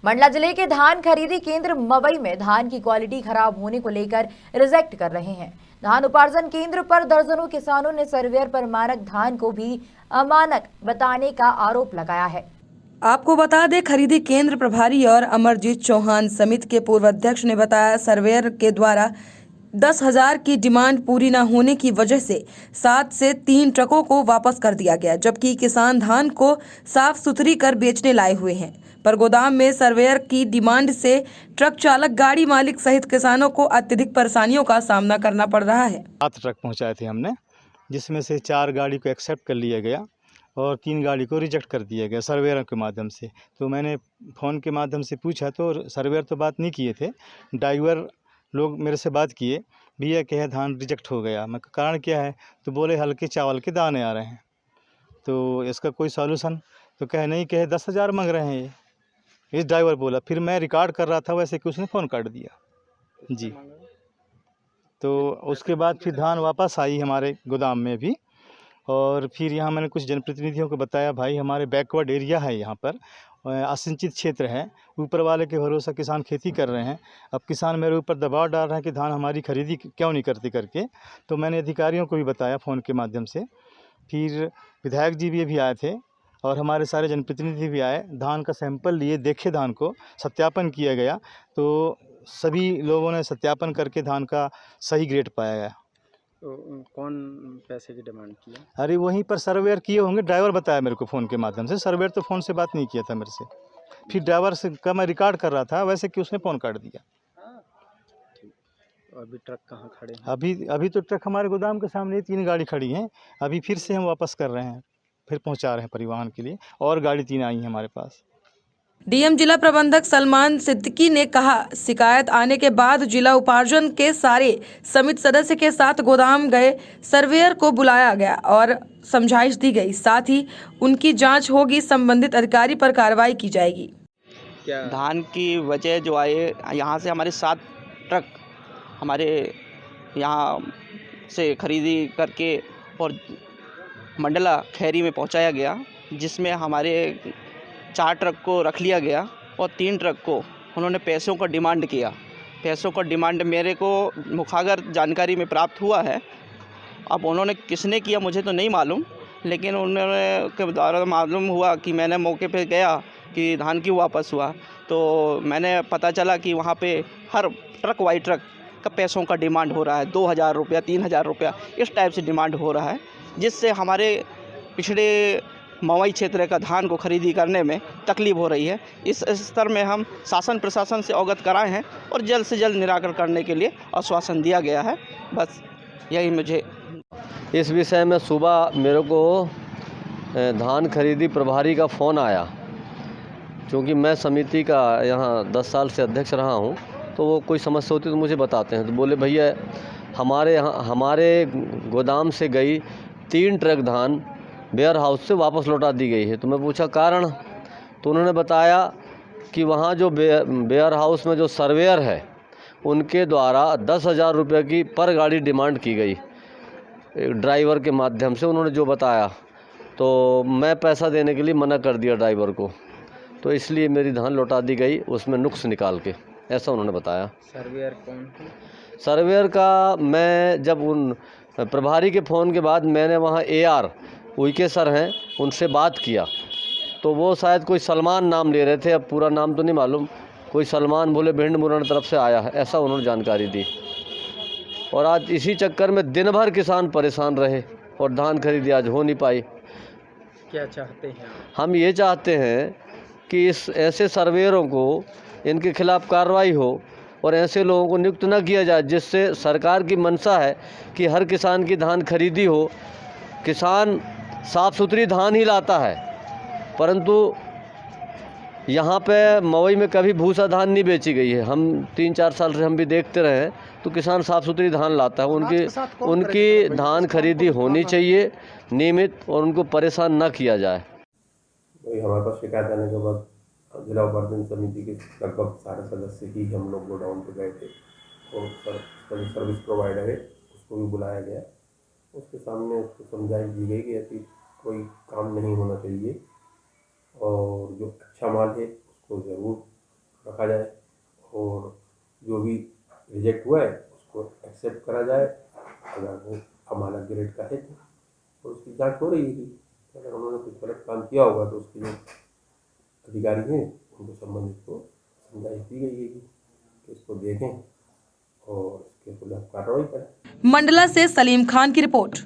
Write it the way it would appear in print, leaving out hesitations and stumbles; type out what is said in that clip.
मंडला जिले के धान खरीदी केंद्र मवई में धान की क्वालिटी खराब होने को लेकर रिजेक्ट कर रहे हैं। धान उपार्जन केंद्र पर दर्जनों किसानों ने सर्वेयर पर मानक धान को भी अमानक बताने का आरोप लगाया है। आपको बता दें, खरीदी केंद्र प्रभारी और अमरजीत चौहान समिति के पूर्व अध्यक्ष ने बताया, सर्वेयर के द्वारा 10,000 की डिमांड पूरी न होने की वजह से 7 से 3 ट्रकों को वापस कर दिया गया, जबकि किसान धान को साफ सुथरी कर बेचने लाए हुए हैं। पर गोदाम में सर्वेयर की डिमांड से ट्रक चालक, गाड़ी मालिक सहित किसानों को अत्यधिक परेशानियों का सामना करना पड़ रहा है। 7 ट्रक पहुंचाए थे हमने, जिसमें से 4 गाड़ी को एक्सेप्ट कर लिया गया और 3 गाड़ी को रिजेक्ट कर दिया गया सर्वेयर के माध्यम से। तो मैंने फ़ोन के माध्यम से पूछा तो सर्वेयर तो बात नहीं किए थे, ड्राइवर लोग मेरे से बात किए, भैया कहे धान रिजेक्ट हो गया। मैं कारण क्या है, तो बोले हल्के चावल के दाने आ रहे हैं, तो इसका कोई सॉल्यूशन? तो कहे नहीं, कहे 10,000 मांग रहे हैं ये, इस ड्राइवर बोला। फिर मैं रिकॉर्ड कर रहा था, वैसे कि उसने फ़ोन काट दिया जी। तो उसके बाद फिर धान वापस आई हमारे गोदाम में भी, और फिर यहाँ मैंने कुछ जनप्रतिनिधियों को बताया, भाई हमारे बैकवर्ड एरिया है, यहाँ पर असिंचित क्षेत्र है, ऊपर वाले के भरोसा किसान खेती कर रहे हैं। अब किसान मेरे ऊपर दबाव डाल रहे हैं कि धान हमारी खरीदी क्यों नहीं करते करके। तो मैंने अधिकारियों को भी बताया फ़ोन के माध्यम से। फिर विधायक जी भी आए थे और हमारे सारे जनप्रतिनिधि भी आए, धान का सैंपल लिए, देखे, धान को सत्यापन किया गया। तो सभी लोगों ने सत्यापन करके धान का सही ग्रेड पाया गया। तो कौन पैसे की डिमांड की है? अरे वहीं पर सर्वेयर किए होंगे, ड्राइवर बताया मेरे को फ़ोन के माध्यम से। सर्वेयर तो फ़ोन से बात नहीं किया था मेरे से। फिर ड्राइवर से का मैं रिकॉर्ड कर रहा था, वैसे कि उसने फ़ोन काट दिया। तो अभी ट्रक कहाँ खड़े हैं? अभी तो ट्रक हमारे गोदाम के सामने 3 गाड़ी खड़ी हैं। अभी फिर से हम वापस कर रहे हैं, फिर पहुंचा रहे हैं परिवहन के लिए, और गाड़ी 3 आई हैं हमारे पास। डीएम जिला प्रबंधक सलमान सिद्दीकी ने कहा, शिकायत आने के बाद जिला उपार्जन के सारे समिति सदस्य के साथ गोदाम गए सर्वेयर को बुलाया गया और समझाइश दी गई। साथ ही उनकी जांच होगी, संबंधित अधिकारी पर कार्रवाई की जाएगी। क्या धान की वजह जो आए, यहाँ से हमारे 7 ट्रक हमारे यहाँ से खरीदी करके और मंडला खैरी में पहुँचाया गया, जिसमें हमारे 4 ट्रक को रख लिया गया और 3 ट्रक को उन्होंने पैसों का डिमांड किया। पैसों का डिमांड मेरे को मुखागर जानकारी में प्राप्त हुआ है। अब उन्होंने किसने किया मुझे तो नहीं मालूम, लेकिन उन्होंने के द्वारा मालूम हुआ कि मैंने मौके पे गया कि धान क्यों वापस हुआ, तो मैंने पता चला कि वहाँ पे हर ट्रक वाई ट्रक का पैसों का डिमांड हो रहा है, 2,000 रुपया, 3,000 रुपया, इस टाइप से डिमांड हो रहा है, जिससे हमारे पिछड़े मवई क्षेत्र का धान को खरीदी करने में तकलीफ हो रही है। इस स्तर में हम शासन प्रशासन से अवगत कराए हैं और जल्द से जल्द निराकरण करने के लिए आश्वासन दिया गया है। बस यही मुझे इस विषय में सुबह मेरे को धान खरीदी प्रभारी का फ़ोन आया, क्योंकि मैं समिति का यहाँ 10 साल से अध्यक्ष रहा हूँ, तो वो कोई समस्या होती तो मुझे बताते हैं। तो बोले, भैया हमारे गोदाम से गई 3 ट्रक धान वेयर हाउस से वापस लौटा दी गई है। तो मैं पूछा कारण, तो उन्होंने बताया कि वहाँ जो वेयर हाउस में जो सर्वेयर है, उनके द्वारा 10,000 रुपये की पर गाड़ी डिमांड की गई ड्राइवर के माध्यम से, उन्होंने जो बताया। तो मैं पैसा देने के लिए मना कर दिया ड्राइवर को, तो इसलिए मेरी धान लौटा दी गई उसमें नुक्स निकाल के, ऐसा उन्होंने बताया। सर्वेयर कौन है? सर्वेयर का मैं जब उन प्रभारी के फ़ोन के बाद मैंने वहाँ AR उइके सर हैं, उनसे बात किया, तो वो शायद कोई सलमान नाम ले रहे थे, अब पूरा नाम तो नहीं मालूम, कोई सलमान बोले भिंड मुरैना तरफ से आया है, ऐसा उन्होंने जानकारी दी। और आज इसी चक्कर में दिन भर किसान परेशान रहे और धान खरीदी आज हो नहीं पाई। क्या चाहते हैं आप? हम ये चाहते हैं कि इस ऐसे सर्वेयरों को, इनके खिलाफ़ कार्रवाई हो और ऐसे लोगों को नियुक्त न किया जाए, जिससे सरकार की मंशा है कि हर किसान की धान खरीदी हो। किसान साफ़ सुथरी धान ही लाता है, परंतु यहाँ पे मवई में कभी भूसा धान नहीं बेची गई है। हम 3-4 साल से हम भी देखते रहे हैं, तो किसान साफ़ सुथरी धान लाता है। उनकी धान खरीदी होनी चाहिए नियमित, और उनको परेशान ना किया जाए। हमारे पास शिकायत आने के बाद जिला उपार्जन समिति के लगभग सारे सदस्य ही हम लोग गोडाउन पे गए थे, और उसका जो सर्विस प्रोवाइडर है उसको भी बुलाया गया। उसके सामने उसको समझाइश दी गई कि ऐसी कोई काम नहीं होना चाहिए, और जो अच्छा माल है उसको ज़रूर रखा जाए और जो भी रिजेक्ट हुआ है उसको एक्सेप्ट करा जाए। अगर वो अमानक ग्रेड का है तो उसकी जांच हो रही है कि अगर उन्होंने कुछ गलत काम किया होगा तो उसके जो अधिकारी हैं उनको संबंधित को समझाइश दी गई है कि इसको देखें और इसके खिलाफ कार्रवाई करें। मंडला से सलीम खान की रिपोर्ट।